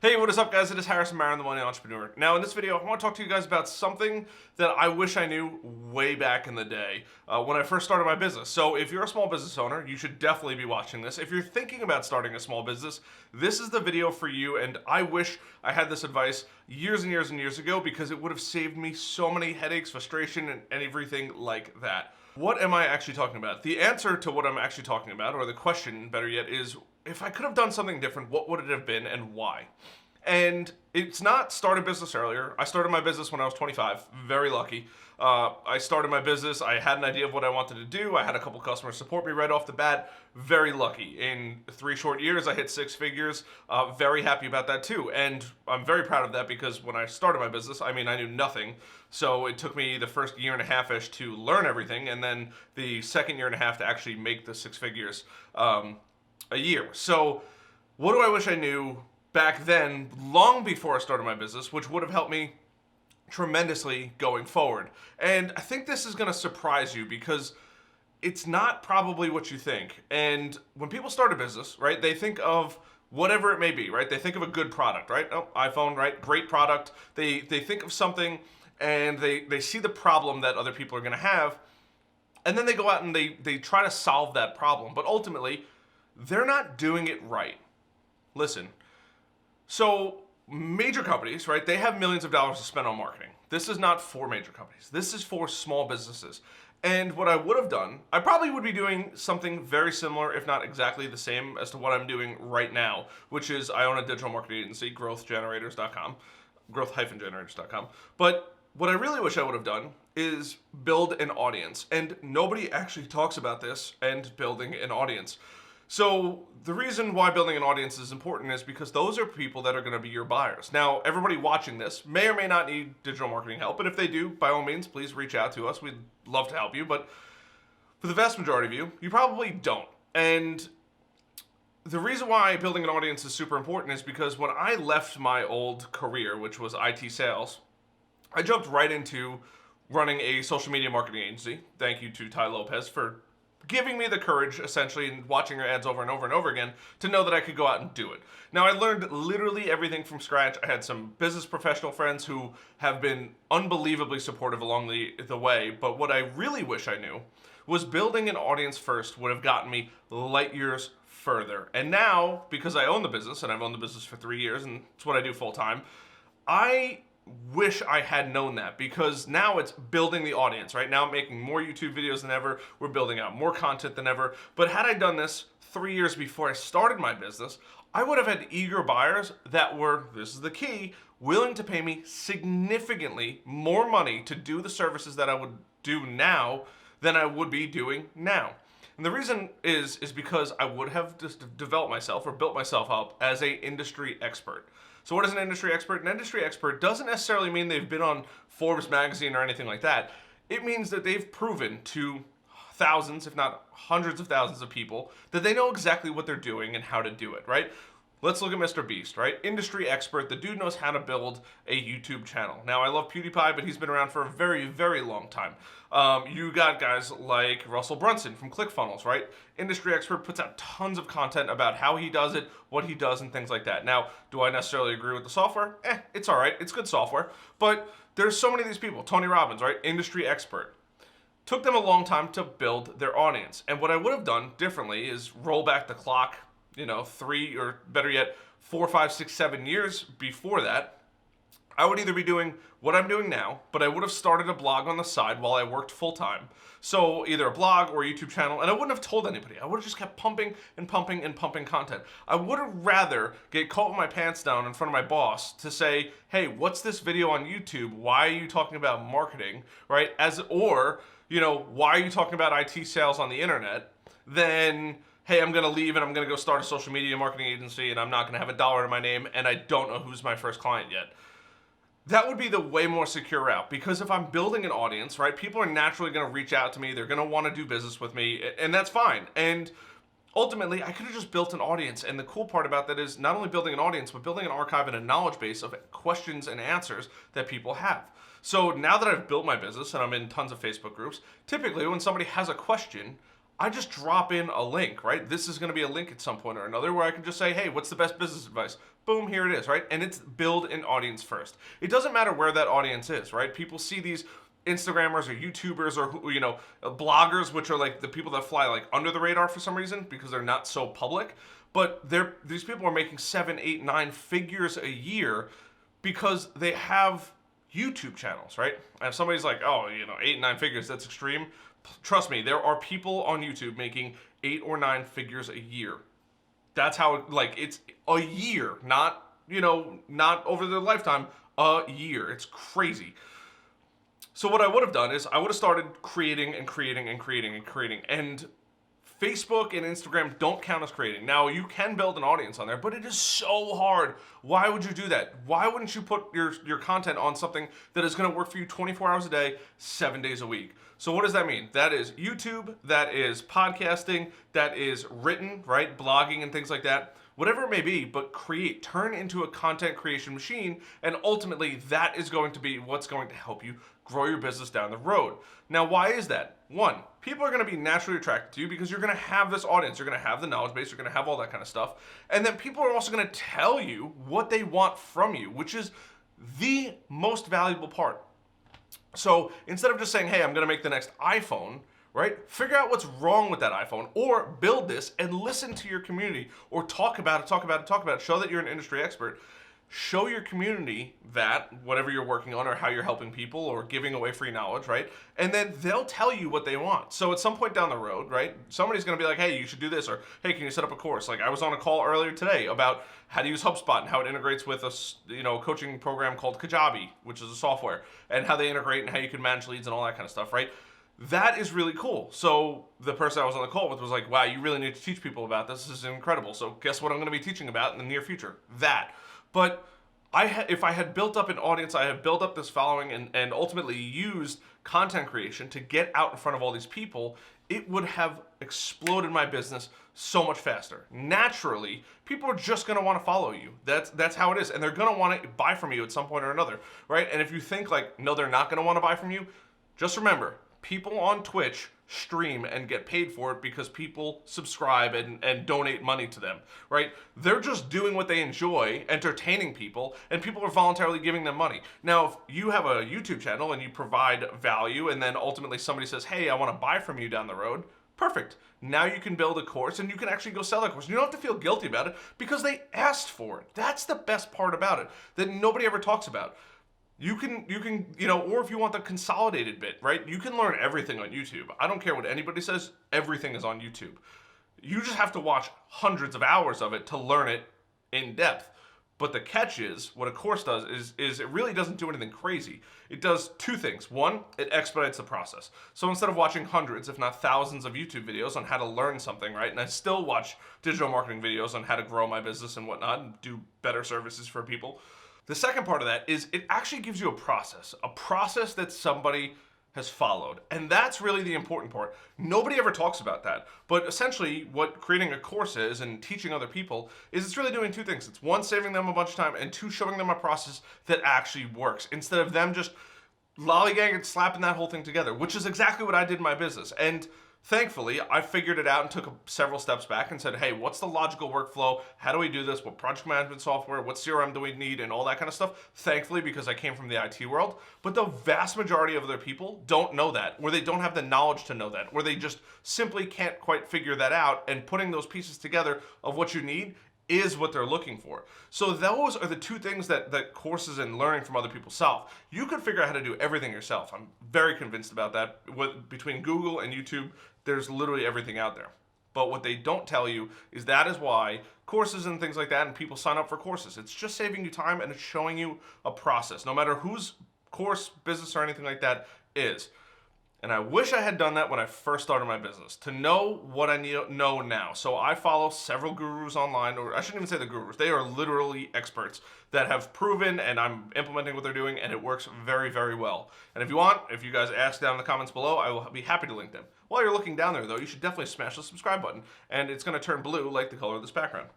Hey, what is up, guys? It is Harrison Marin, the Money Entrepreneur. Now, in this video, I want to talk to you guys about something that I wish I knew way back in the day when I first started my business. So if you're a small business owner, you should definitely be watching this. If you're thinking about starting a small business, this is the video for you, and I wish I had this advice years and years and years ago because it would have saved me so many headaches, frustration, and everything like that. What am I actually talking about? The answer to what I'm actually talking about, or the question, better yet, is if I could have done something different, what would it have been and why? And it's not start a business earlier. I started my business when I was 25, very lucky. I started my business, I had an idea of what I wanted to do. I had a couple customers support me right off the bat, very lucky. In 3 short years, I hit 6 figures, very happy about that too. And I'm very proud of that because when I started my business, I knew nothing. So it took me the first year and a half-ish to learn everything, and then the second year and a half to actually make the 6 figures a year. So what do I wish I knew back then, long before I started my business, which would have helped me tremendously going forward? And I think this is going to surprise you because it's not probably what you think. And when people start a business, right, they think of whatever it may be, right? They think of a good product, right? Oh, iPhone, right? Great product. They think of something and they see the problem that other people are going to have, and then they go out and they try to solve that problem. But ultimately, they're not doing it right. Listen. So major companies, right, they have millions of dollars to spend on marketing. This is not for major companies. This is for small businesses. And what I would have done, I probably would be doing something very similar, if not exactly the same as to what I'm doing right now, which is I own a digital marketing agency, growth-generators.com. But what I really wish I would have done is build an audience. And nobody actually talks about this and building an audience. So the reason why building an audience is important is because those are people that are going to be your buyers. Now, everybody watching this may or may not need digital marketing help, but if they do, by all means, please reach out to us. We'd love to help you, but for the vast majority of you, you probably don't. And the reason why building an audience is super important is because when I left my old career, which was IT sales, I jumped right into running a social media marketing agency. Thank you to Ty Lopez for giving me the courage, essentially, and watching her ads over and over and over again, to know that I could go out and do it. Now, I learned literally everything from scratch. I had some business professional friends who have been unbelievably supportive along the way, but what I really wish I knew was building an audience first would have gotten me light years further. And now, because I own the business, and I've owned the business for 3 years, and it's what I do full time, I wish I had known that, because now it's building the audience. Right now I'm making more YouTube videos than ever. We're building out more content than ever. But had I done this 3 years before I started my business, I would have had eager buyers that were, this is the key, willing to pay me significantly more money to do the services that I would do now than I would be doing now. And the reason is because I would have just developed myself or built myself up as an industry expert. So what is an industry expert? An industry expert doesn't necessarily mean they've been on Forbes magazine or anything like that. It means that they've proven to thousands, if not hundreds of thousands of people, that they know exactly what they're doing and how to do it, right? Let's look at Mr. Beast, right? Industry expert. The dude knows how to build a YouTube channel. Now, I love PewDiePie, but he's been around for a very, very long time. You got guys like Russell Brunson from ClickFunnels, right? Industry expert, puts out tons of content about how he does it, what he does, and things like that. Now, do I necessarily agree with the software? It's all right. It's good software. But there's so many of these people. Tony Robbins, right? Industry expert. Took them a long time to build their audience. And what I would have done differently is roll back the clock, 3 or better yet, 4, 5, 6, 7 years before that. I would either be doing what I'm doing now, but I would have started a blog on the side while I worked full time. So either a blog or a YouTube channel, and I wouldn't have told anybody. I would have just kept pumping and pumping and pumping content. I would have rather get caught with my pants down in front of my boss to say, hey, what's this video on YouTube? Why are you talking about marketing, right? Why are you talking about IT sales on the internet? Then, hey, I'm going to leave and I'm going to go start a social media marketing agency and I'm not going to have a dollar to my name and I don't know who's my first client yet. That would be the way more secure route, because if I'm building an audience, right, people are naturally going to reach out to me. They're going to want to do business with me, and that's fine. And ultimately, I could have just built an audience. And the cool part about that is not only building an audience, but building an archive and a knowledge base of questions and answers that people have. So now that I've built my business and I'm in tons of Facebook groups, typically when somebody has a question, I just drop in a link, right? This is going to be a link at some point or another where I can just say, hey, what's the best business advice? Boom, here it is, right? And it's build an audience first. It doesn't matter where that audience is, right? People see these Instagrammers or YouTubers or, bloggers, which are like the people that fly like under the radar for some reason because they're not so public. But these people are making 7, 8, 9 figures a year because they have YouTube channels, right? And if somebody's like, oh, 8, 9 figures, that's extreme. Trust me, there are people on YouTube making 8 or 9 figures a year. That's how, it's a year, not over their lifetime, a year. It's crazy. So what I would have done is I would have started creating and creating and creating and creating. And Facebook and Instagram don't count as creating. Now, you can build an audience on there, but it is so hard. Why would you do that? Why wouldn't you put your content on something that is going to work for you 24 hours a day, 7 days a week? So what does that mean? That is YouTube, that is podcasting, that is written, right? Blogging and things like that. Whatever it may be, but turn into a content creation machine, and ultimately that is going to be what's going to help you grow your business down the road. Now, why is that? One, people are going to be naturally attracted to you because you're going to have this audience, you're going to have the knowledge base, you're going to have all that kind of stuff, and then people are also going to tell you what they want from you, which is the most valuable part. So instead of just saying, hey, I'm going to make the next iPhone, right? Figure out what's wrong with that iPhone, or build this and listen to your community, or talk about it, show that you're an industry expert. Show your community that, whatever you're working on or how you're helping people or giving away free knowledge, right? And then they'll tell you what they want. So at some point down the road, right, somebody's going to be like, hey, you should do this, or hey, can you set up a course? Like I was on a call earlier today about how to use HubSpot and how it integrates with a coaching program called Kajabi, which is a software, and how they integrate and how you can manage leads and all that kind of stuff, right? That is really cool. So the person I was on the call with was like, wow, you really need to teach people about this. This is incredible. So guess what I'm going to be teaching about in the near future? That. But if I had built up an audience, I had built up this following and ultimately used content creation to get out in front of all these people, it would have exploded my business so much faster. Naturally, people are just going to want to follow you. That's how it is. And they're going to want to buy from you at some point or another, right? And if you think like, no, they're not going to want to buy from you, just remember, people on Twitch stream and get paid for it because people subscribe and donate money to them, right? They're just doing what they enjoy, entertaining people, and people are voluntarily giving them money. Now, if you have a YouTube channel and you provide value and then ultimately somebody says, hey, I want to buy from you down the road, perfect. Now you can build a course and you can actually go sell that course. You don't have to feel guilty about it because they asked for it. That's the best part about it that nobody ever talks about. You can, or if you want the consolidated bit, right? You can learn everything on YouTube. I don't care what anybody says, everything is on YouTube. You just have to watch hundreds of hours of it to learn it in depth. But the catch is, what a course does is it really doesn't do anything crazy. It does two things. One, it expedites the process. So instead of watching hundreds, if not thousands of YouTube videos on how to learn something, right? And I still watch digital marketing videos on how to grow my business and whatnot and do better services for people. The second part of that is it actually gives you a process that somebody has followed. And that's really the important part. Nobody ever talks about that. But essentially what creating a course is and teaching other people is it's really doing two things. It's one, saving them a bunch of time, and two, showing them a process that actually works instead of them just lollygagging and slapping that whole thing together, which is exactly what I did in my business. And thankfully, I figured it out and took several steps back and said, hey, what's the logical workflow? How do we do this? What project management software? What CRM do we need? And all that kind of stuff. Thankfully, because I came from the IT world. But the vast majority of other people don't know that, or they don't have the knowledge to know that, or they just simply can't quite figure that out. And putting those pieces together of what you need is what they're looking for. So those are the two things that courses and learning from other people solve. You could figure out how to do everything yourself. I'm very convinced about that. Between Google and YouTube, there's literally everything out there. But what they don't tell you is that is why courses and things like that and people sign up for courses. It's just saving you time and it's showing you a process, no matter whose course, business, or anything like that is. And I wish I had done that when I first started my business, to know what I know now. So I follow several gurus online, or I shouldn't even say the gurus. They are literally experts that have proven, and I'm implementing what they're doing, and it works very, very well. And if you guys ask down in the comments below, I will be happy to link them. While you're looking down there, though, you should definitely smash the subscribe button, and it's going to turn blue like the color of this background.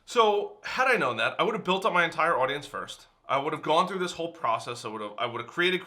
So had I known that, I would have built up my entire audience first. I would have gone through this whole process. I would have created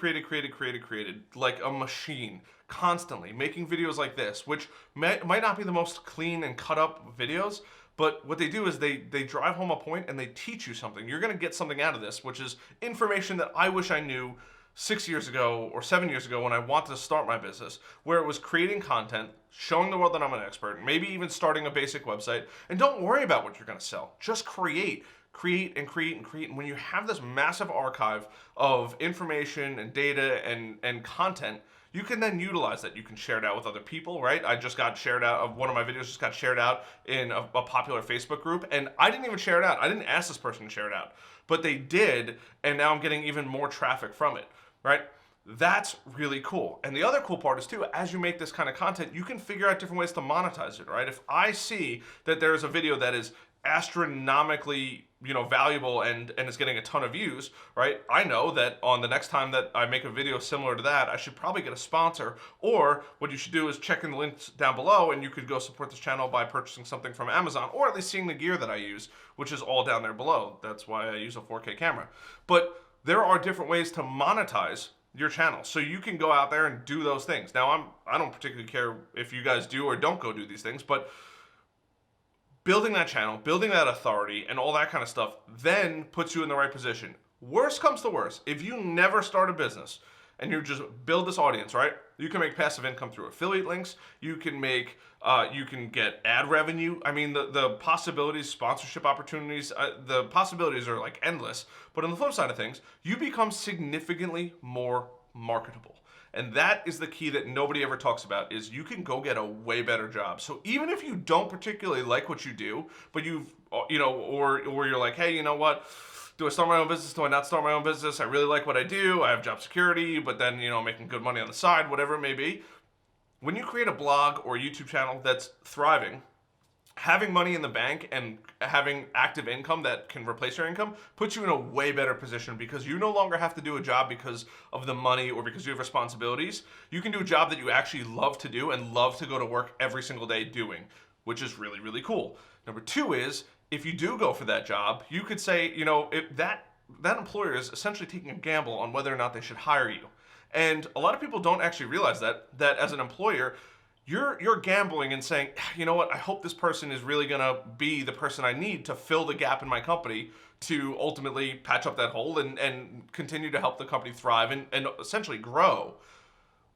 like a machine, constantly making videos like this, which might not be the most clean and cut up videos, but what they do is they drive home a point and they teach you something. You're going to get something out of this, which is information that I wish I knew 6 years ago or 7 years ago when I wanted to start my business, where it was creating content, showing the world that I'm an expert, maybe even starting a basic website. And don't worry about what you're going to sell. Just create and create and create. And when you have this massive archive of information and data and content, you can then utilize that. You can share it out with other people, right? I just got shared out of one of my videos, just got shared out in a popular Facebook group, and I didn't even share it out. I didn't ask this person to share it out, but they did, and now I'm getting even more traffic from it, right? That's really cool. And the other cool part is too, as you make this kind of content, you can figure out different ways to monetize it, right? If I see that there's a video that is astronomically, valuable and is getting a ton of views, right? I know that on the next time that I make a video similar to that, I should probably get a sponsor, or what you should do is check in the links down below and you could go support this channel by purchasing something from Amazon, or at least seeing the gear that I use, which is all down there below. That's why I use a 4K camera. But there are different ways to monetize your channel. So you can go out there and do those things. Now, I don't particularly care if you guys do or don't go do these things, but building that channel, building that authority, and all that kind of stuff then puts you in the right position. Worst comes to worst, if you never start a business and you just build this audience, right? You can make passive income through affiliate links. You can get ad revenue. I mean, the possibilities, sponsorship opportunities, the possibilities are like endless. But on the flip side of things, you become significantly more marketable. And that is the key that nobody ever talks about, is you can go get a way better job. So even if you don't particularly like what you do, but or you're like, hey, you know what? Do I start my own business? Do I not start my own business? I really like what I do. I have job security, but then, making good money on the side, whatever it may be. When you create a blog or a YouTube channel that's thriving, having money in the bank and having active income that can replace your income puts you in a way better position, because you no longer have to do a job because of the money or because you have responsibilities. You can do a job that you actually love to do and love to go to work every single day doing, which is really, really cool. Number two is, if you do go for that job, you could say, that employer is essentially taking a gamble on whether or not they should hire you. And a lot of people don't actually realize that as an employer, you're gambling and saying, you know what, I hope this person is really gonna be the person I need to fill the gap in my company to ultimately patch up that hole and continue to help the company thrive and essentially grow.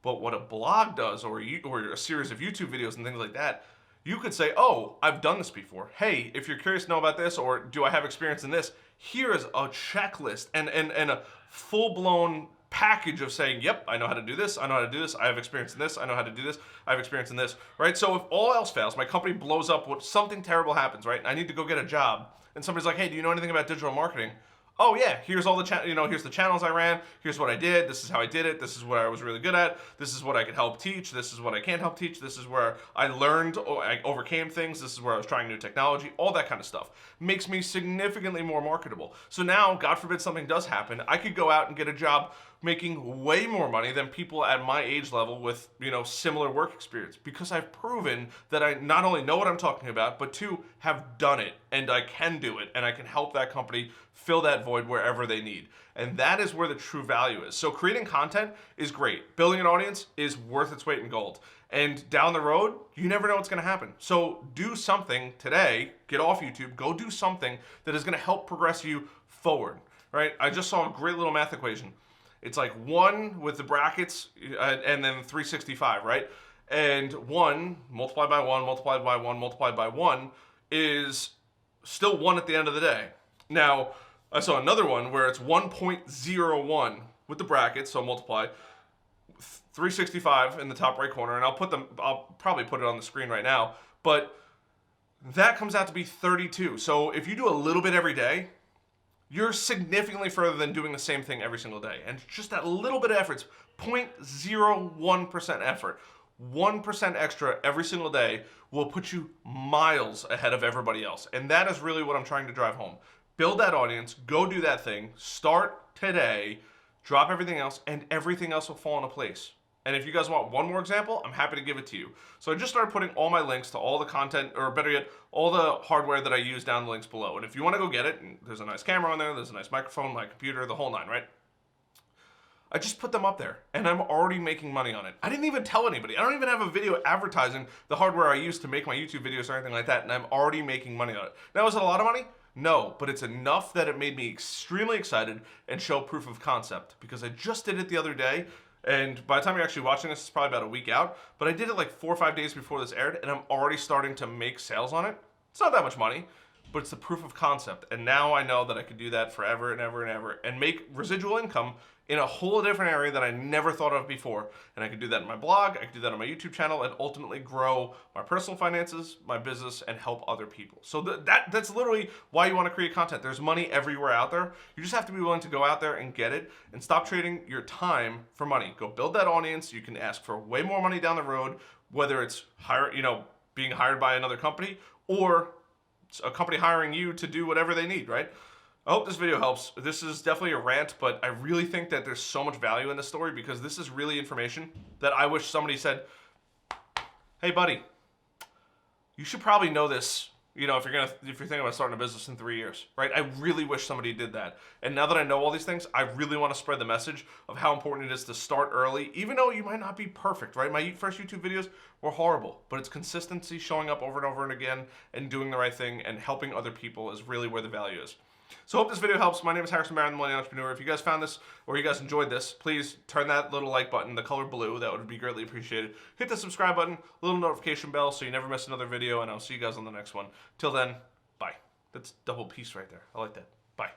But what a blog does, or a series of YouTube videos and things like that, you could say, oh, I've done this before. Hey, if you're curious to know about this, or do I have experience in this, here is a checklist and a full-blown package of saying, yep, I know how to do this, I know how to do this, I have experience in this, I know how to do this, I have experience in this, right? So if all else fails, my company blows up, something terrible happens, right? I need to go get a job, and somebody's like, hey, do you know anything about digital marketing? Oh yeah, here's all the here's the channels I ran, here's what I did, this is how I did it, this is what I was really good at, this is what I could help teach, this is what I can't help teach, this is where I learned, I overcame things, this is where I was trying new technology, all that kind of stuff. Makes me significantly more marketable. So now, God forbid something does happen, I could go out and get a job making way more money than people at my age level with, similar work experience, because I've proven that I not only know what I'm talking about, but two, have done it, and I can do it, and I can help that company fill that void wherever they need. And that is where the true value is. So creating content is great. Building an audience is worth its weight in gold. And down the road, you never know what's going to happen. So do something today, get off YouTube, go do something that is going to help progress you forward, right? I just saw a great little math equation. It's like 1 with the brackets and then 365, right? And 1 multiplied by 1 multiplied by 1 multiplied by 1 is still 1 at the end of the day. Now, I saw another one where it's 1.01 with the brackets, so multiply 365 in the top right corner, and I'll probably put it on the screen right now, but that comes out to be 32. So if you do a little bit every day, you're significantly further than doing the same thing every single day. And just that little bit of effort, 0.01% effort, 1% extra every single day will put you miles ahead of everybody else. And that is really what I'm trying to drive home. Build that audience, go do that thing, start today, drop everything else, and everything else will fall into place. And if you guys want one more example, I'm happy to give it to you. So I just started putting all my links to all the content, or better yet, all the hardware that I use down the links below. And if you want to go get it, there's a nice camera on there, there's a nice microphone, my computer, the whole nine, right? I just put them up there, and I'm already making money on it. I didn't even tell anybody. I don't even have a video advertising the hardware I use to make my YouTube videos or anything like that, and I'm already making money on it. Now, is it a lot of money? No, but it's enough that it made me extremely excited and show proof of concept, because I just did it the other day, and by the time you're actually watching this, it's probably about a week out, but I did it like 4 or 5 days before this aired, and I'm already starting to make sales on it. It's not that much money, but it's the proof of concept, and now I know that I could do that forever and ever and ever, and make residual income in a whole different area that I never thought of before. And I could do that in my blog, I could do that on my YouTube channel, and ultimately grow my personal finances, my business, and help other people. So that's literally why you want to create content. There's money everywhere out there. You just have to be willing to go out there and get it, and stop trading your time for money. Go build that audience. You can ask for way more money down the road, whether it's being hired by another company, or a company hiring you to do whatever they need, right? I hope this video helps. This is definitely a rant, but I really think that there's so much value in this story, because this is really information that I wish somebody said, hey buddy, you should probably know this, if you're thinking about starting a business in 3 years, right? I really wish somebody did that. And now that I know all these things, I really want to spread the message of how important it is to start early, even though you might not be perfect, right? My first YouTube videos were horrible, but it's consistency, showing up over and over and again, and doing the right thing, and helping other people is really where the value is. So I hope this video helps. My name is Harrison Barron, the Millennial Entrepreneur. If you guys found this, or you guys enjoyed this, please turn that little like button, the color blue. That would be greatly appreciated. Hit the subscribe button, little notification bell, so you never miss another video, and I'll see you guys on the next one. Till then, bye. That's double peace right there. I like that. Bye.